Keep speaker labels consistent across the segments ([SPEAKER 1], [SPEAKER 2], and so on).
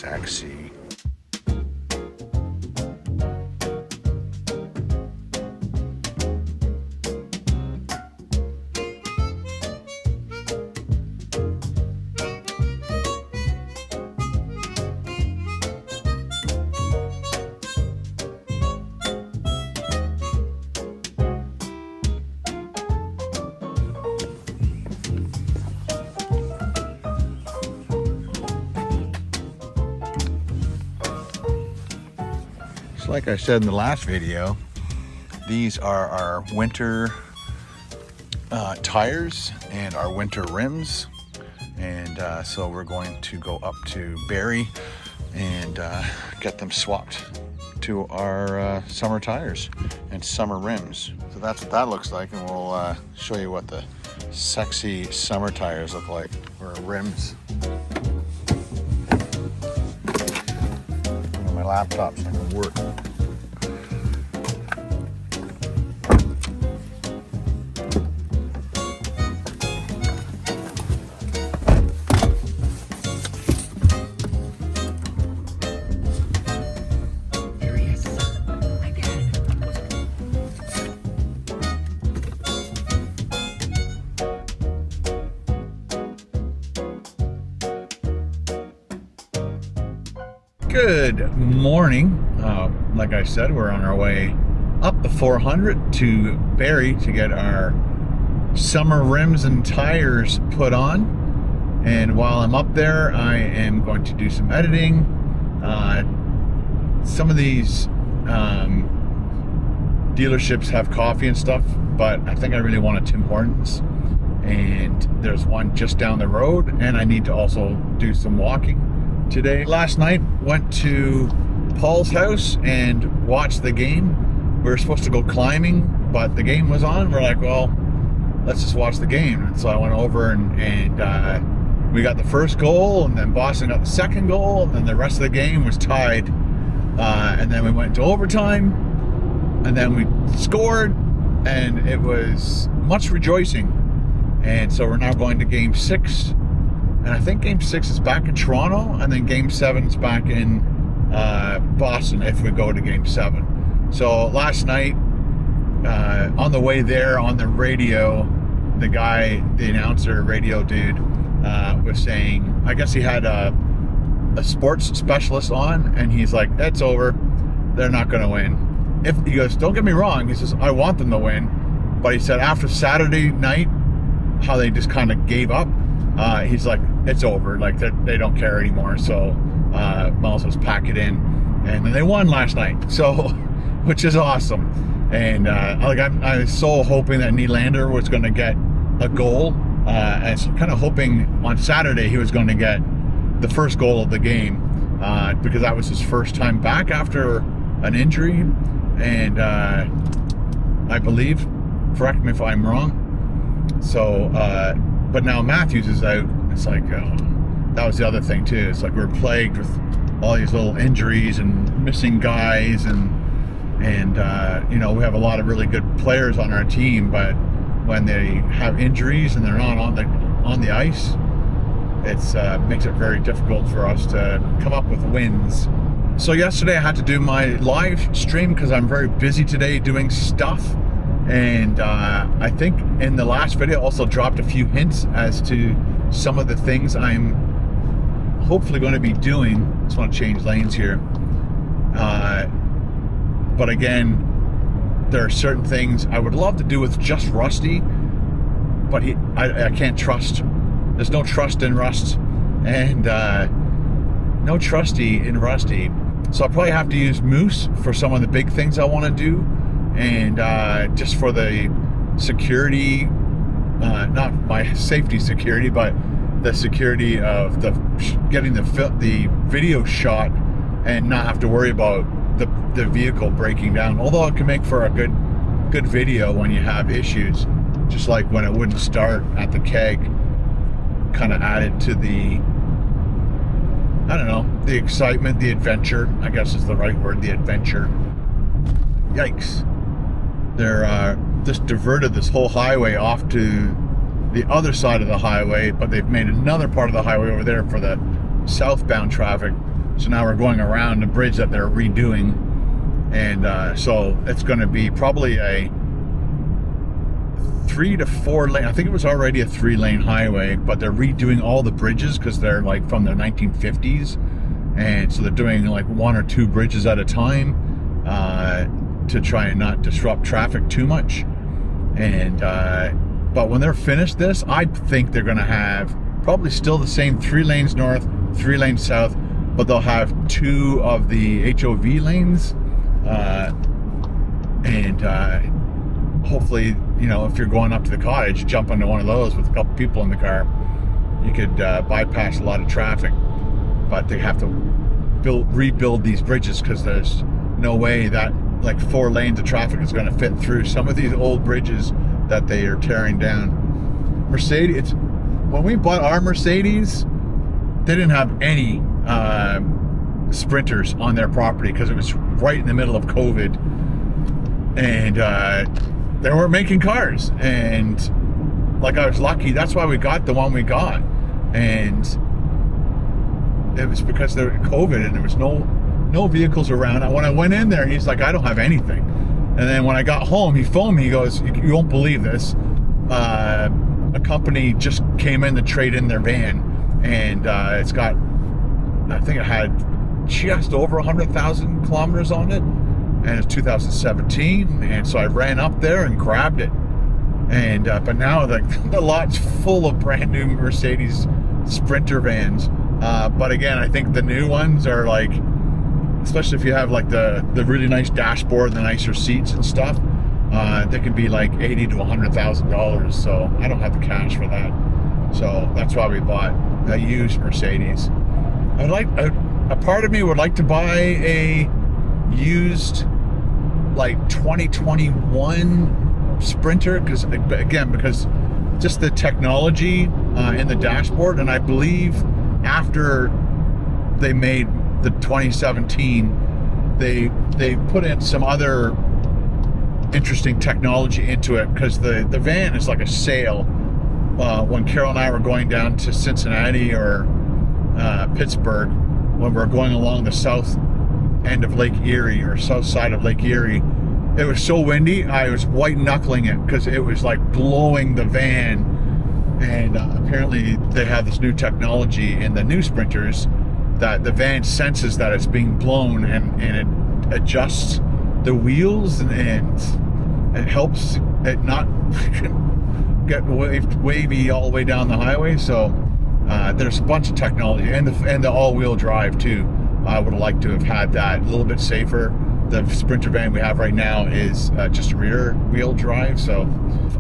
[SPEAKER 1] sexy. Like I said in the last video, these are our winter tires and our winter rims, and so we're going to go up to Barrie and get them swapped to our summer tires and summer rims. So that's what that looks like, and we'll show you what the sexy summer tires look like, or rims. My laptop's not gonna work. Good morning. Like I said, we're on our way up the 400 to Barrie to get our summer rims and tires put on. And while I'm up there, I am going to do some editing. Some of these dealerships have coffee and stuff, but I think I really want a Tim Hortons. And there's one just down the road, and I need to also do some walking today. Last night went to Paul's house and watched the game. We were supposed to go climbing, but the game was on. We're like, well, let's just watch the game. And so I went over and we got the first goal, and then Boston got the second goal, and then the rest of the game was tied. And then we went to overtime, and then we scored, and it was much rejoicing. And so we're now going to game 6. And I think game 6 is back in Toronto, and then game 7 is back in Boston if we go to game 7. So last night, on the way there on the radio, the announcer radio dude was saying, I guess he had a sports specialist on, and he's like, it's over. They're not going to win. He goes, don't get me wrong. He says, I want them to win. But he said after Saturday night, how they just kind of gave up, he's like, it's over. Like, they don't care anymore. So might as well pack it in. And then they won last night, so which is awesome. And I was so hoping that Nylander was going to get a goal. And so kind of hoping on Saturday he was going to get the first goal of the game, because that was his first time back after an injury. And I believe, correct me if I'm wrong. So, but now Matthews is out. It's like, that was the other thing too. It's like we're plagued with all these little injuries and missing guys, and you know, we have a lot of really good players on our team, but when they have injuries and they're not on the ice, it's makes it very difficult for us to come up with wins. So yesterday I had to do my live stream because I'm very busy today doing stuff. And I think in the last video I also dropped a few hints as to some of the things I'm hopefully going to be doing. I just want to change lanes here. But again, there are certain things I would love to do with just Rusty, but I can't trust. There's no trust in Rust, and no trusty in Rusty. So I'll probably have to use Moose for some of the big things I want to do. And just for the security, not my safety security, but the security of getting the video shot and not have to worry about the vehicle breaking down. Although it can make for a good video when you have issues, just like when it wouldn't start at the keg, kind of added to the, I don't know, the excitement, the adventure, I guess is the right word, the adventure. Yikes. They're just diverted this whole highway off to the other side of the highway, but they've made another part of the highway over there for the southbound traffic. So now we're going around the bridge that they're redoing, and so it's going to be probably a 3 to 4 lane. I think it was already a 3-lane highway, but they're redoing all the bridges because they're like from the 1950s, and so they're doing like 1 or 2 bridges at a time to try and not disrupt traffic too much. And but when they're finished this, I think they're going to have probably still the same 3 lanes north, 3 lanes south, but they'll have 2 of the HOV lanes, and hopefully, you know, if you're going up to the cottage, jump into one of those with a couple people in the car. You could bypass a lot of traffic, but they have to rebuild these bridges because there's no way that like 4 lanes of traffic is going to fit through some of these old bridges that they are tearing down. Mercedes, when we bought our Mercedes, they didn't have any Sprinters on their property because it was right in the middle of COVID, and they weren't making cars. And like, I was lucky, that's why we got the one we got, and it was because there was COVID and there was no vehicles around. And when I went in there, he's like, I don't have anything. And then when I got home, he phoned me, he goes, you won't believe this, a company just came in to trade in their van, and it's got, I think it had just over 100,000 kilometers on it, and it's 2017, and so I ran up there and grabbed it. And but now the lot's full of brand new Mercedes Sprinter vans, but again, I think the new ones are like, especially if you have like the really nice dashboard and the nicer seats and stuff, they can be like $80,000 to $100,000. So I don't have the cash for that, so that's why we bought a used Mercedes. I'd like a part of me would like to buy a used like 2021 Sprinter, because just the technology in the dashboard, and I believe after they made the 2017, they put in some other interesting technology into it, because the van is like a sail. When Carol and I were going down to Cincinnati or Pittsburgh, when we're going along the south end of Lake Erie, or south side of Lake Erie, it was so windy, I was white knuckling it because it was like blowing the van. And apparently they have this new technology in the new Sprinters that the van senses that it's being blown, and it adjusts the wheels, and it helps it not get wavy all the way down the highway. So there's a bunch of technology, and the all-wheel drive too. I would like to have had that a little bit safer. The Sprinter van we have right now is just rear wheel drive. So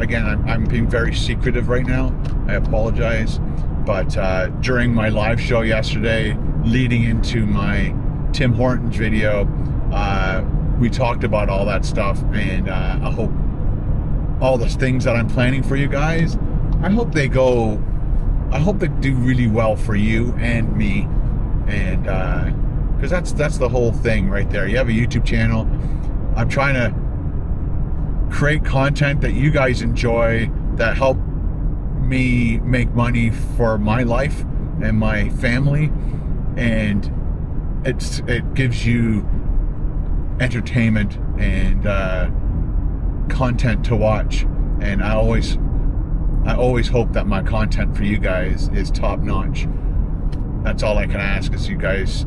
[SPEAKER 1] again, I'm being very secretive right now. I apologize. But during my live show yesterday, leading into my Tim Hortons video, we talked about all that stuff, and I hope all the things that I'm planning for you guys, I hope they do really well for you and me, and because that's the whole thing right there. You have a YouTube channel. I'm trying to create content that you guys enjoy, that help me make money for my life and my family, and it gives you entertainment and content to watch. And I always hope that my content for you guys is top notch. That's all I can ask, is you guys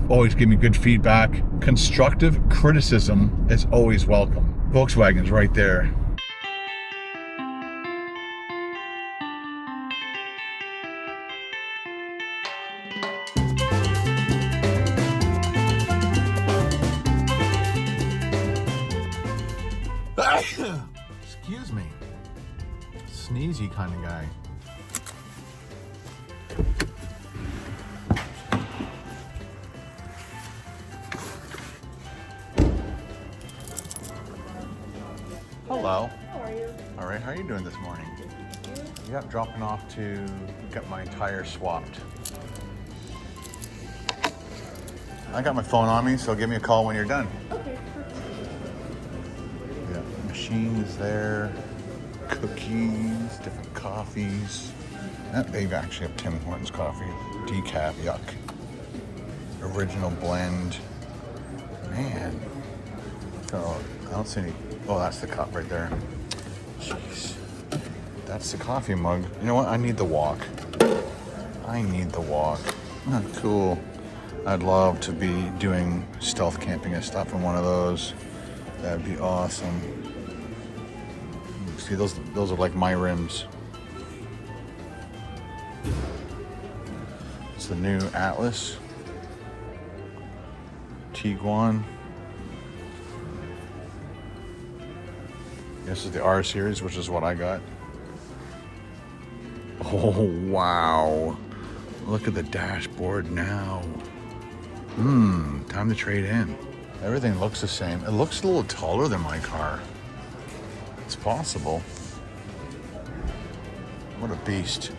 [SPEAKER 1] always give me good feedback. Constructive criticism is always welcome. Volkswagen's right there. Excuse me. Sneezy kind of guy. Hello.
[SPEAKER 2] How are you?
[SPEAKER 1] All right, how are you doing this morning? Yeah, dropping off to get my tire swapped. I got my phone on me, so give me a call when you're done.
[SPEAKER 2] Okay, perfect.
[SPEAKER 1] Yeah, machine is there, cookies, different coffees. They actually have Tim Hortons coffee, decaf, yuck. Original blend. Man. So, I don't see any. Oh, that's the cup right there. Jeez. That's the coffee mug. You know what? I need the walk. I need the walk. Oh, cool. I'd love to be doing stealth camping and stuff in one of those. That'd be awesome. See, those are like my rims. It's the new Atlas. Tiguan. This is the R series, which is what I got. Oh, wow. Look at the dashboard now. Time to trade in. Everything looks the same. It looks a little taller than my car. It's possible. What a beast.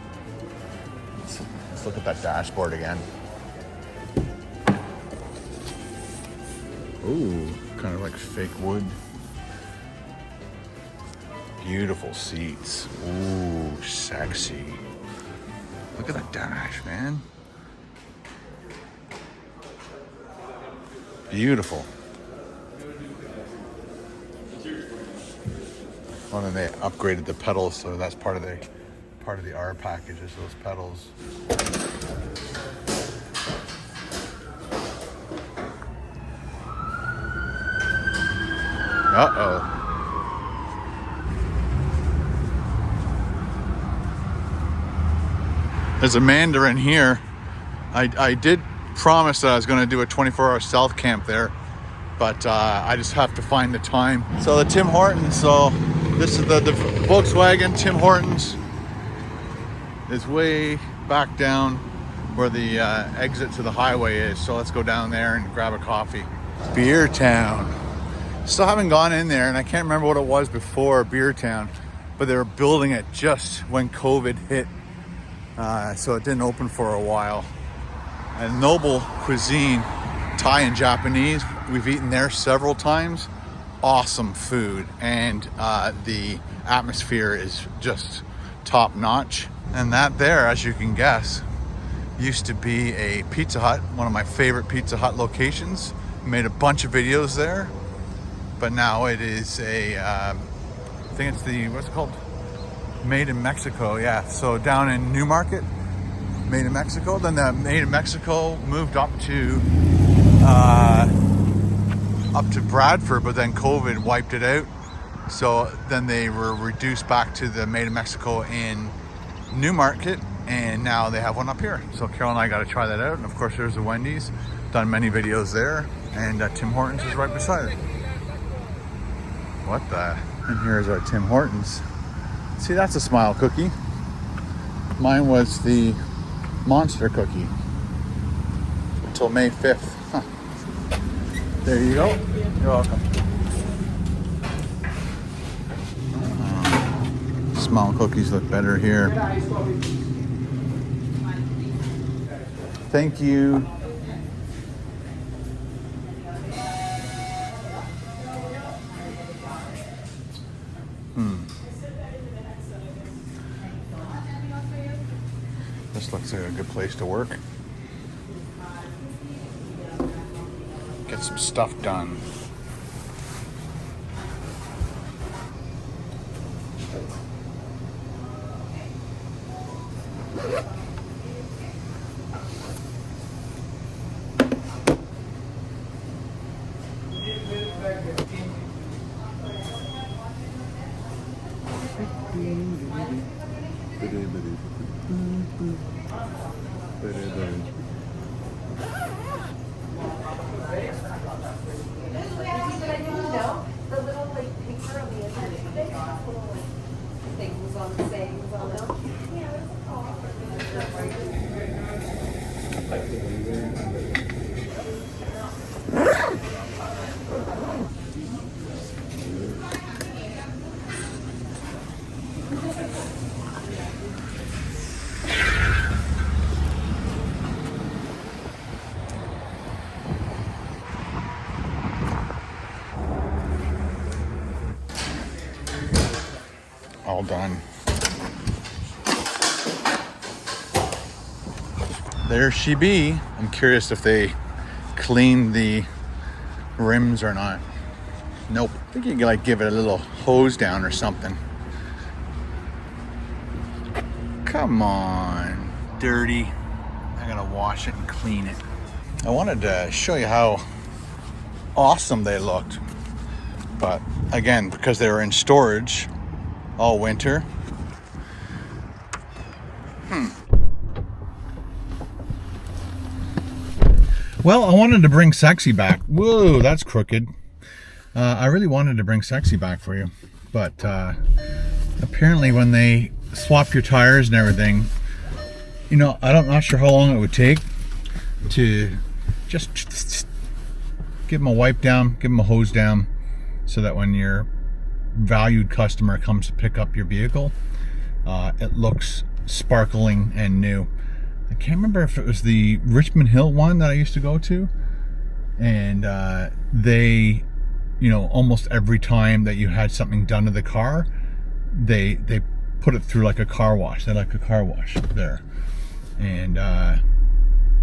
[SPEAKER 1] Let's look at that dashboard again. Ooh, kind of like fake wood. Beautiful seats. Ooh, sexy. Look at that dash, man. Beautiful. Oh, and then they upgraded the pedals, so that's part of the R package is those pedals. Uh-oh. There's a Mandarin here. I did promise that I was going to do a 24-hour stealth camp there, but I just have to find the time. So the Tim Hortons, so this is the Volkswagen Tim Hortons is way back down where the exit to the highway is. So let's go down there and grab a coffee. Beer Town. Still haven't gone in there, and I can't remember what it was before Beer Town, but they were building it just when COVID hit. So it didn't open for a while. And Noble Cuisine, Thai and Japanese, we've eaten there several times. Awesome food, and the atmosphere is just top notch. And that there, as you can guess, used to be a Pizza Hut, one of my favorite Pizza Hut locations. Made a bunch of videos there, but now it is I think it's what's it called? Made in Mexico, yeah. So down in Newmarket, Made in Mexico. Then the Made in Mexico moved up to Bradford, but then COVID wiped it out. So then they were reduced back to the Made in Mexico in Newmarket, and now they have one up here. So Carol and I got to try that out. And of course, there's the Wendy's. Done many videos there, and Tim Hortons is right beside it. What the? And here's our Tim Hortons. See, that's a smile cookie. Mine was the monster cookie until May 5th. Huh. There you go. You're welcome. Smile cookies look better here. Thank you. This looks like a good place to work. Get some stuff done. All done. There she be. I'm curious if they clean the rims or not. Nope. I think you can like give it a little hose down or something. Come on. Dirty. I gotta wash it and clean it. I wanted to show you how awesome they looked. But again, because they were in storage all winter. Well, I wanted to bring Sexy back. Whoa, that's crooked. I really wanted to bring Sexy back for you. But apparently when they swap your tires and everything, you know, I'm not sure how long it would take to just give them a wipe down, give them a hose down, so that when your valued customer comes to pick up your vehicle, it looks sparkling and new. I can't remember if it was the Richmond Hill one that I used to go to, and they, you know, almost every time that you had something done to the car, they put it through like a car wash. They like a car wash there, and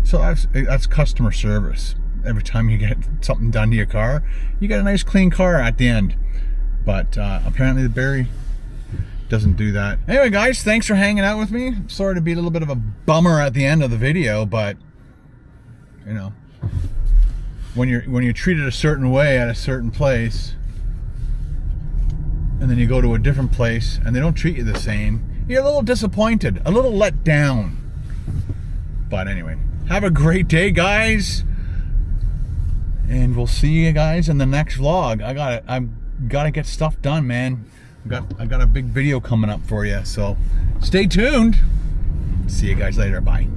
[SPEAKER 1] so that's customer service. Every time you get something done to your car, you get a nice clean car at the end. But apparently the Barry doesn't do that. Anyway, guys, thanks for hanging out with me. Sorry to be a little bit of a bummer at the end of the video, but you know, when you're treated a certain way at a certain place, and then you go to a different place and they don't treat you the same, you're a little disappointed, a little let down. But anyway, have a great day, guys, and we'll see you guys in the next vlog. I've got to get stuff done, man. I got a big video coming up for you, so stay tuned. See you guys later. Bye.